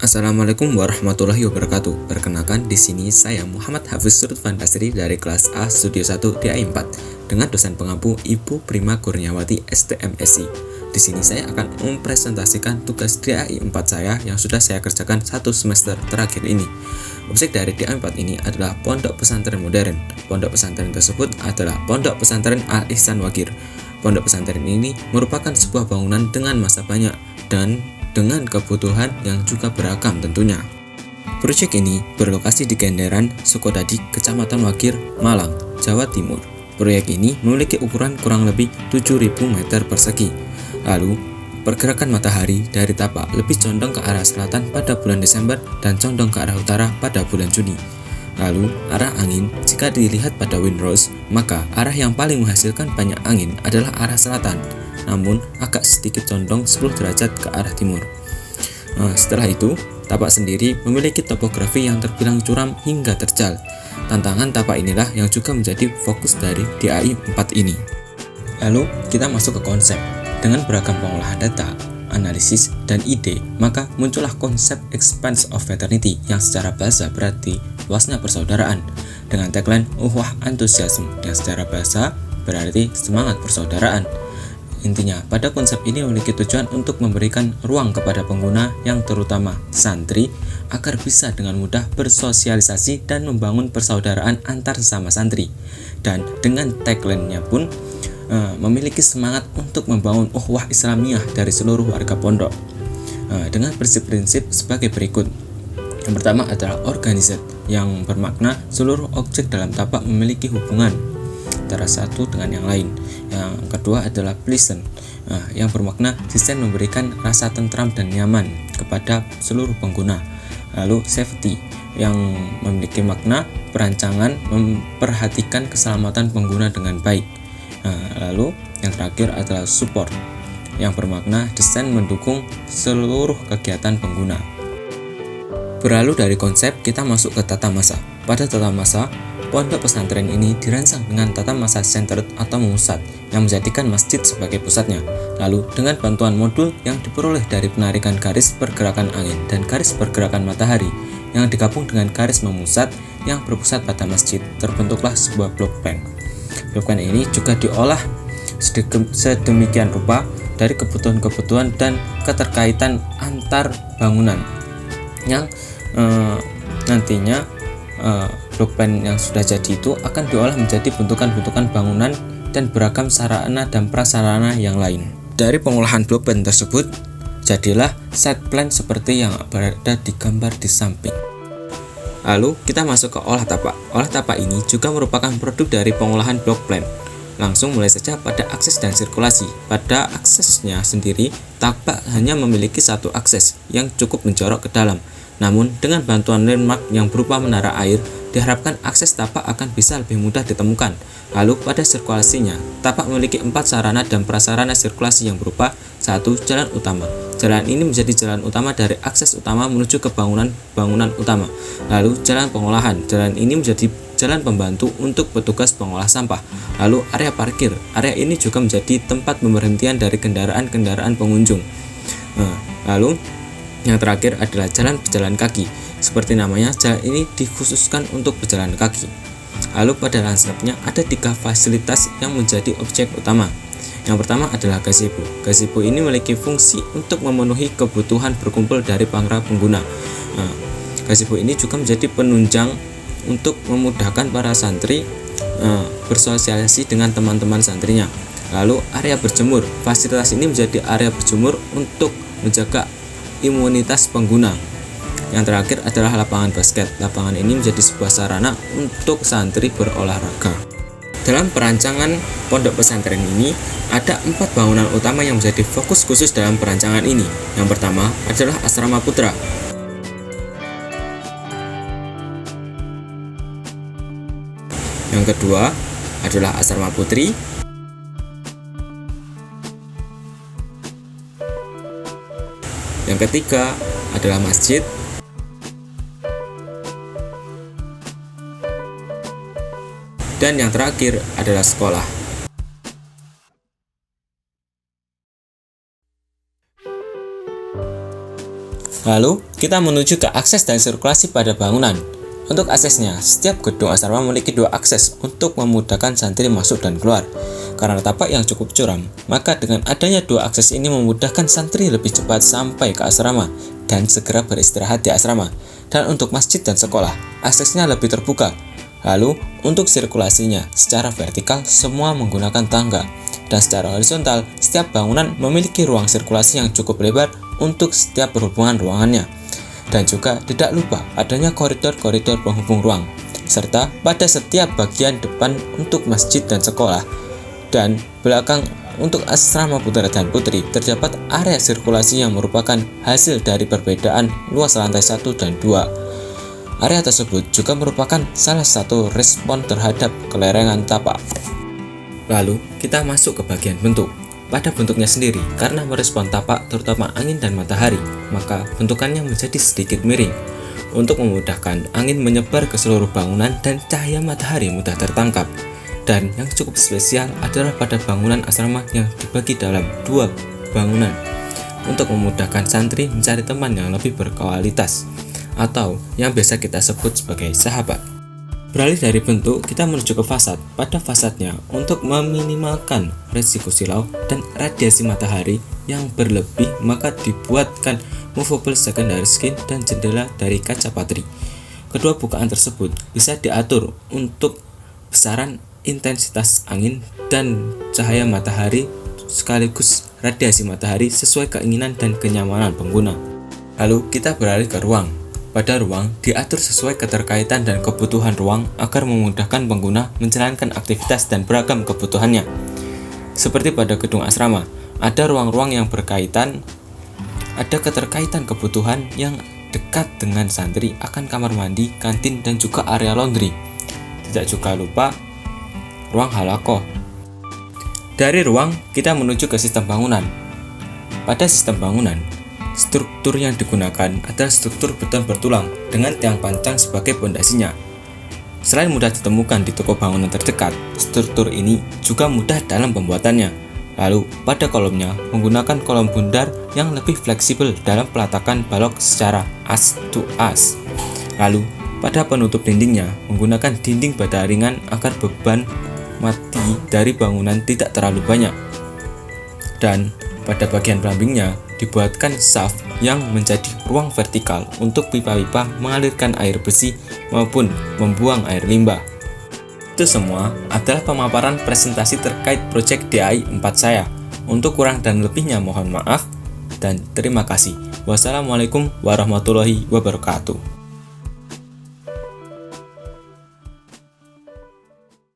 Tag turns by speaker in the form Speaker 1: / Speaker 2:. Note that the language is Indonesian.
Speaker 1: Assalamualaikum warahmatullahi wabarakatuh. Perkenalkan, di sini saya Muhammad Hafiz Lutfan Basri dari kelas A Studio 1 DAI 4 dengan dosen pengampu Ibu Prima Kurniawati STMSI. Di sini saya akan mempresentasikan tugas DAI 4 saya yang sudah saya kerjakan 1 semester terakhir ini. Objek dari DAI 4 ini adalah pondok pesantren modern. Pondok pesantren tersebut adalah Pondok Pesantren Al Ihsan Wagir. Pondok pesantren ini merupakan sebuah bangunan dengan masa banyak dan dengan kebutuhan yang juga beragam tentunya. Proyek ini berlokasi di Genderan, Sukodadi, Kecamatan Wagir, Malang, Jawa Timur. Proyek ini memiliki ukuran kurang lebih 7.000 meter persegi. Lalu, pergerakan matahari dari tapak lebih condong ke arah selatan pada bulan Desember dan condong ke arah utara pada bulan Juni. Lalu, arah angin jika dilihat pada windrows, maka arah yang paling menghasilkan banyak angin adalah arah selatan, namun agak sedikit condong 10 derajat ke arah timur. Setelah itu, tapak sendiri memiliki topografi yang terbilang curam hingga terjal. Tantangan tapak inilah yang juga menjadi fokus dari DAI 4 ini. Lalu, kita masuk ke konsep. Dengan beragam pengolahan data, analisis, dan ide, maka muncullah konsep Expanse of Fraternity yang secara bahasa berarti luasnya persaudaraan, dengan tagline Uhwah Antusiasme yang secara bahasa berarti semangat persaudaraan. Intinya, pada konsep ini memiliki tujuan untuk memberikan ruang kepada pengguna yang terutama santri agar bisa dengan mudah bersosialisasi dan membangun persaudaraan antar sesama santri. Dan dengan tagline-nya pun memiliki semangat untuk membangun ukhuwah Islamiyah dari seluruh warga pondok. Dengan prinsip-prinsip sebagai berikut. Yang pertama adalah organized, yang bermakna seluruh objek dalam tapak memiliki hubungan antara satu dengan yang lain. Yang kedua adalah pleasant, yang bermakna desain memberikan rasa tentram dan nyaman kepada seluruh pengguna. Lalu safety, yang memiliki makna perancangan memperhatikan keselamatan pengguna dengan baik. Lalu yang terakhir adalah support, yang bermakna desain mendukung seluruh kegiatan pengguna. Berlalu dari konsep, kita masuk ke tata masa. Pada tata masa, pondok pesantren ini dirancang dengan tata masa centered atau memusat, yang menjadikan masjid sebagai pusatnya. Lalu, dengan bantuan modul yang diperoleh dari penarikan garis pergerakan angin dan garis pergerakan matahari, yang digabung dengan garis memusat yang berpusat pada masjid, terbentuklah sebuah block plan. Block plan ini juga diolah sedemikian rupa dari kebutuhan-kebutuhan dan keterkaitan antar bangunan, yang nantinya block plan yang sudah jadi itu akan diolah menjadi bentukan-bentukan bangunan dan beragam sarana dan prasarana yang lain. Dari pengolahan block plan tersebut, jadilah site plan seperti yang berada di gambar di samping. Lalu kita masuk ke olah tapak. Olah tapak ini juga merupakan produk dari pengolahan block plan. Langsung mulai saja pada akses dan sirkulasi. Pada aksesnya sendiri, tapak hanya memiliki satu akses yang cukup menjorok ke dalam. Namun, dengan bantuan landmark yang berupa menara air, diharapkan akses tapak akan bisa lebih mudah ditemukan. Lalu, pada sirkulasinya, tapak memiliki 4 sarana dan prasarana sirkulasi yang berupa 1. Jalan utama. Jalan ini menjadi jalan utama dari akses utama menuju ke bangunan utama. Lalu, jalan pengolahan. Jalan ini menjadi jalan pembantu untuk petugas pengolah sampah. Lalu, area parkir. Area ini juga menjadi tempat pemberhentian dari kendaraan-kendaraan pengunjung. Lalu, yang terakhir adalah jalan pejalan kaki. Seperti namanya, jalan ini dikhususkan untuk berjalan kaki. Lalu pada lanskapnya ada 3 fasilitas yang menjadi objek utama. Yang pertama adalah gazebo. Gazebo ini memiliki fungsi untuk memenuhi kebutuhan berkumpul dari para pengguna. Gazebo ini juga menjadi penunjang untuk memudahkan para santri bersosialisasi dengan teman-teman santrinya. Lalu area berjemur. Fasilitas ini menjadi area berjemur untuk menjaga imunitas pengguna. Yang terakhir adalah lapangan basket. Lapangan ini menjadi sebuah sarana untuk santri berolahraga. Dalam perancangan pondok pesantren ini, ada 4 bangunan utama yang menjadi fokus khusus dalam perancangan ini. Yang pertama adalah Asrama Putra. Yang kedua adalah Asrama Putri. Yang ketiga adalah masjid. Dan yang terakhir adalah sekolah. Lalu, kita menuju ke akses dan sirkulasi pada bangunan. Untuk aksesnya, setiap gedung asrama memiliki 2 akses untuk memudahkan santri masuk dan keluar. Karena tapak yang cukup curam, maka dengan adanya 2 akses ini memudahkan santri lebih cepat sampai ke asrama dan segera beristirahat di asrama. Dan untuk masjid dan sekolah, aksesnya lebih terbuka. Lalu, untuk sirkulasinya, secara vertikal semua menggunakan tangga. Dan secara horizontal, setiap bangunan memiliki ruang sirkulasi yang cukup lebar untuk setiap berhubungan ruangannya. Dan juga tidak lupa adanya koridor-koridor penghubung ruang, serta pada setiap bagian depan untuk masjid dan sekolah, dan belakang untuk asrama putra dan putri terdapat area sirkulasi yang merupakan hasil dari perbedaan luas lantai 1 dan 2. Area tersebut juga merupakan salah satu respon terhadap kelerengan tapak. Lalu, kita masuk ke bagian bentuk. Pada bentuknya sendiri, karena merespon tapak terutama angin dan matahari, maka bentukannya menjadi sedikit miring. Untuk memudahkan angin menyebar ke seluruh bangunan dan cahaya matahari mudah tertangkap. Dan yang cukup spesial adalah pada bangunan asrama yang dibagi dalam 2 bangunan untuk memudahkan santri mencari teman yang lebih berkualitas atau yang biasa kita sebut sebagai sahabat. Beralih dari bentuk, kita menuju ke fasad. Pada fasadnya, untuk meminimalkan risiko silau dan radiasi matahari yang berlebih, maka dibuatkan movable secondary skin dan jendela dari kaca patri. Kedua bukaan tersebut bisa diatur untuk besaran intensitas angin dan cahaya matahari sekaligus radiasi matahari sesuai keinginan dan kenyamanan pengguna. Lalu kita beralih ke ruang. Pada ruang, diatur sesuai keterkaitan dan kebutuhan ruang agar memudahkan pengguna menjalankan aktivitas dan beragam kebutuhannya. Seperti pada gedung asrama, ada ruang-ruang yang berkaitan, ada keterkaitan kebutuhan yang dekat dengan santri akan kamar mandi, kantin, dan juga area laundry. Tidak juga lupa ruang halakoh. Dari ruang, kita menuju ke sistem bangunan. Pada sistem bangunan, struktur yang digunakan adalah struktur beton bertulang dengan tiang pancang sebagai pondasinya. Selain mudah ditemukan di toko bangunan terdekat, struktur ini juga mudah dalam pembuatannya. Lalu, pada kolomnya menggunakan kolom bundar yang lebih fleksibel dalam peletakan balok secara as to as. Lalu, pada penutup dindingnya menggunakan dinding bata ringan agar beban mati dari bangunan tidak terlalu banyak. Dan pada bagian plumbingnya dibuatkan shaft yang menjadi ruang vertikal untuk pipa-pipa mengalirkan air bersih maupun membuang air limbah. Itu semua adalah pemaparan presentasi terkait proyek DAI 4 saya. Untuk kurang dan lebihnya mohon maaf dan terima kasih. Wassalamualaikum warahmatullahi wabarakatuh.